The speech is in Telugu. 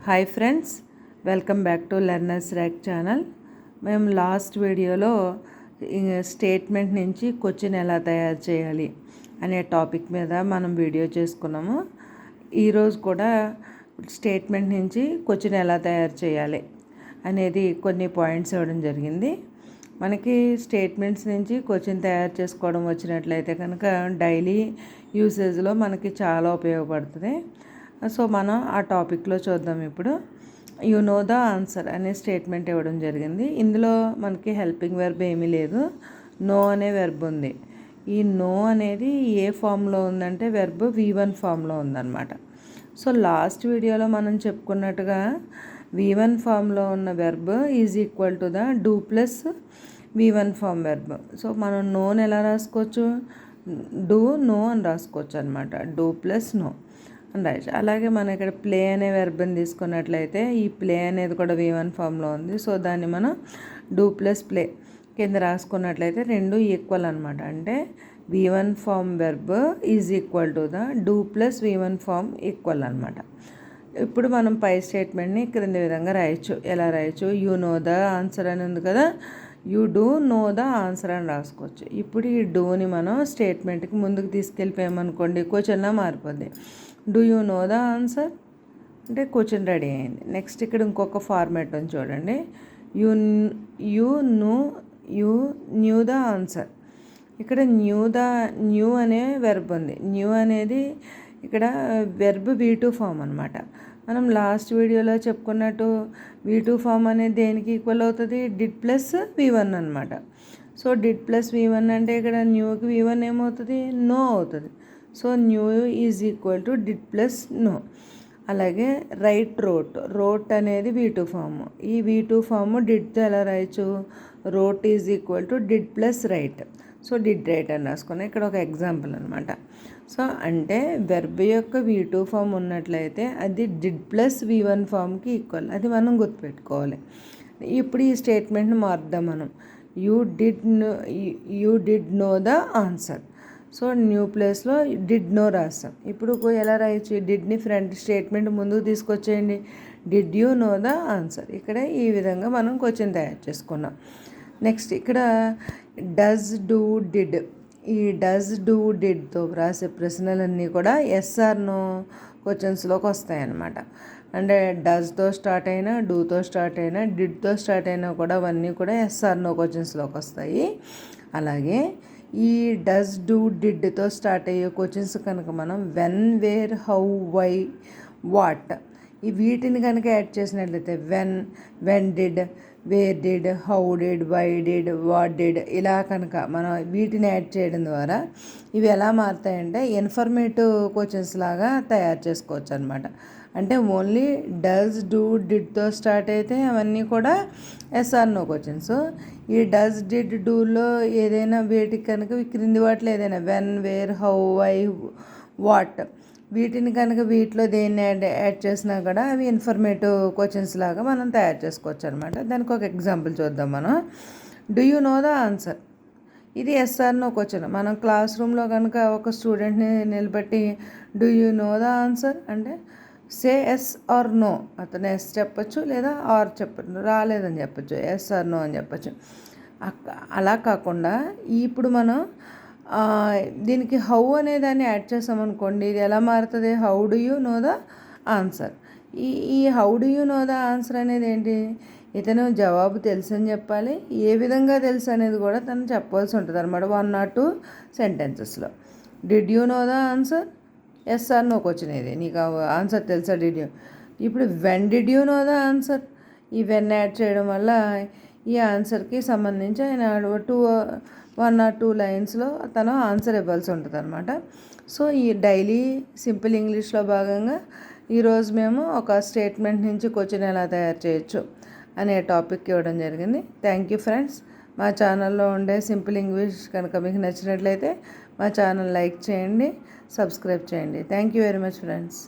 Hi friends, welcome back to learners rack channel. మేము లాస్ట్ వీడియోలో స్టేట్మెంట్ నుంచి క్వశ్చన్ ఎలా తయారు చేయాలి అనే టాపిక్ మీద మనం వీడియో చేసుకున్నాము. ఈరోజు కూడా స్టేట్మెంట్ నుంచి క్వశ్చన్ ఎలా తయారు చేయాలి అనేది కొన్ని పాయింట్స్ ఇవ్వడం జరిగింది. మనకి స్టేట్మెంట్స్ నుంచి క్వశ్చన్ తయారు చేసుకోవడం వచ్చినట్లయితే కనుక డైలీ యూసేజ్లో మనకి చాలా ఉపయోగపడుతుంది. సో మనం ఆ టాపిక్లో చూద్దాం. ఇప్పుడు యు నో ద ఆన్సర్ అనే స్టేట్మెంట్ ఇవ్వడం జరిగింది. ఇందులో మనకి హెల్పింగ్ వెర్బ్ ఏమీ లేదు, నో అనే వెర్బ్ ఉంది. ఈ నో అనేది ఏ ఫామ్లో ఉందంటే వెర్బ్ V1 ఫామ్లో ఉందన్నమాట. సో లాస్ట్ వీడియోలో మనం చెప్పుకున్నట్టుగా V1 ఫామ్లో ఉన్న verb is equal to the do plus V1 form verb. So మనం నోని ఎలా రాసుకోవచ్చు, డూ నో అని రాసుకోవచ్చు అనమాట. డూ ప్లస్ నో అని రాయచ్చు. అలాగే మనం ఇక్కడ ప్లే అనే వెర్బ్ని తీసుకున్నట్లయితే ఈ ప్లే అనేది కూడా V1 ఫామ్లో ఉంది. సో దాన్ని మనం డూ ప్లస్ ప్లే కింద రాసుకున్నట్లయితే రెండు ఈక్వల్ అనమాట. అంటే V1 form verb is equal to the do plus V1 form equal అనమాట. ఇప్పుడు మనం పై స్టేట్మెంట్ని క్రింది విధంగా రాయొచ్చు. ఎలా రాయొచ్చు, యూ నో ద ఆన్సర్ అని ఉంది కదా, you do no the answer అని రాసుకోవచ్చు. ఇప్పుడు ఈ డూని మనం స్టేట్మెంట్కి ముందుకు తీసుకెళ్ళిపోయామనుకోండి, క్వశ్చన్లా మారిపోద్ది. Do you know the answer అంటే క్వశ్చన్ రెడీ అయింది. నెక్స్ట్ ఇక్కడ ఇంకొక ఫార్మాట్ ఉంది చూడండి, యూ న్యూ ద ఆన్సర్. ఇక్కడ న్యూ అనే వెర్బ్ ఉంది. న్యూ అనేది ఇక్కడ వెర్బ్ V2 ఫామ్ అనమాట. మనం లాస్ట్ వీడియోలో చెప్పుకున్నట్టు V2 ఫామ్ అనేది దేనికి ఈక్వల్ అవుతుంది, డిడ్ ప్లస్ V1 అనమాట. సో డిడ్ ప్లస్ V1 అంటే ఇక్కడ న్యూకి V1 ఏమవుతుంది, నో అవుతుంది. So knew is equal to did plus know. అలాగే రోట్ అనేది V2 ఫామ్. ఈ V2 ఫామ్ డిడ్తో ఎలా రాయచ్చు, wrote is equal to did plus write. So did write అని రాసుకున్నాం. ఇక్కడ ఒక ఎగ్జాంపుల్ అనమాట. సో అంటే వెర్బ్ యొక్క V2 ఫామ్ ఉన్నట్లయితే అది డిడ్ ప్లస్ V1 ఫామ్కి ఈక్వల్. అది మనం గుర్తుపెట్టుకోవాలి. ఇప్పుడు ఈ స్టేట్మెంట్ని మారుద్దాం మనం. You did know the answer. So new ప్లేస్లో డిడ్ నో రాస్తాం. ఇప్పుడు ఎలా రాయొచ్చు, డిడ్ని ఫ్రంట్ స్టేట్మెంట్ ముందుకు తీసుకొచ్చేయండి. Did you know the answer. ఇక్కడ ఈ విధంగా మనం క్వశ్చన్ తయారు చేసుకున్నాం. నెక్స్ట్ ఇక్కడ డస్ డూ డిడ్. ఈ డస్ డూ డిడ్తో రాసే ప్రశ్నలన్నీ కూడా ఎస్ ఆర్ నో క్వశ్చన్స్లోకి వస్తాయన్నమాట. అంటే డస్తో స్టార్ట్ అయినా, డూతో స్టార్ట్ అయినా, డిడ్తో స్టార్ట్ అయినా కూడా అవన్నీ కూడా ఎస్ ఆర్ నో క్వశ్చన్స్లోకి వస్తాయి. అలాగే ఈ డస్ డూ డిడ్తో స్టార్ట్ అయ్యే క్వశ్చన్స్ కనుక మనం when, where, how, why, what ఈ వీటిని కనుక యాడ్ చేసినట్లయితే when did, where did, how did, why did, what did ఇలా కనుక మనం వీటిని యాడ్ చేయడం ద్వారా ఇవి ఎలా మారుతాయంటే ఇన్ఫర్మేటివ్ క్వశ్చన్స్ లాగా తయారు చేసుకోవచ్చు అనమాట. అంటే ఓన్లీ డస్ డూ డిడ్తో స్టార్ట్ అయితే అవన్నీ కూడా ఎస్ఆర్ నో క్వశ్చన్స్. ఈ డస్ డిడ్ డూలో ఏదైనా వేటికి కనుక క్రింది వాటిలో ఏదైనా when, where, how, why, what వీటిని కనుక వీటిలో దేన్ని యాడ్ చేసినా కూడా అవి ఇన్ఫర్మేటివ్ క్వశ్చన్స్ లాగా మనం తయారు చేసుకోవచ్చు అనమాట. దానికి ఒక ఎగ్జాంపుల్ చూద్దాం మనం. Do you know the answer. ఇది ఎస్ఆర్ నో క్వశ్చన్. మనం క్లాస్ రూమ్లో కనుక ఒక స్టూడెంట్ని నిలబెట్టి do you know the answer అంటే సే ఎస్ ఆర్ నో. అతను ఎస్ చెప్పచ్చు లేదా ఆర్ చెప్పచ్చు, రాలేదని చెప్పచ్చు, ఎస్ ఆర్ నో అని చెప్పచ్చు. అలా కాకుండా ఇప్పుడు మనం దీనికి హౌ అనే దాన్ని యాడ్ చేసామనుకోండి, ఇది ఎలా మారుతుంది, how do you know the answer. ఈ how do you know the answer అనేది ఏంటి, ఇతను జవాబు తెలుసు అని చెప్పాలి. ఏ విధంగా తెలుసు అనేది కూడా తను చెప్పాల్సి ఉంటుంది అనమాట 1 or 2 సెంటెన్సెస్లో. Did you know the answer, yes or no question ఇది, నీకు ఆన్సర్ తెలుసా డిడ్ యూ. ఇప్పుడు when did you know the answer. ఈ వెన్ యాడ్ చేయడం వల్ల ఈ ఆన్సర్కి సంబంధించి ఆయన 1 or 2 లైన్స్లో తను ఆన్సర్ ఇవ్వాల్సి ఉంటుంది అనమాట. సో ఈ డైలీ సింపుల్ ఇంగ్లీష్లో భాగంగా ఈరోజు మేము ఒక స్టేట్మెంట్ నుంచి క్వశ్చన్ ఎలా తయారు చేయొచ్చు అనే టాపిక్ ఇవ్వడం జరిగింది. Thank you friends. మా ఛానల్లో ఉండే సింపుల్ ఇంగ్లీష్ కనుక మీకు నచ్చినట్లయితే మా ఛానల్ లైక్ చేయండి, సబ్స్క్రైబ్ చేయండి. Thank you very much friends.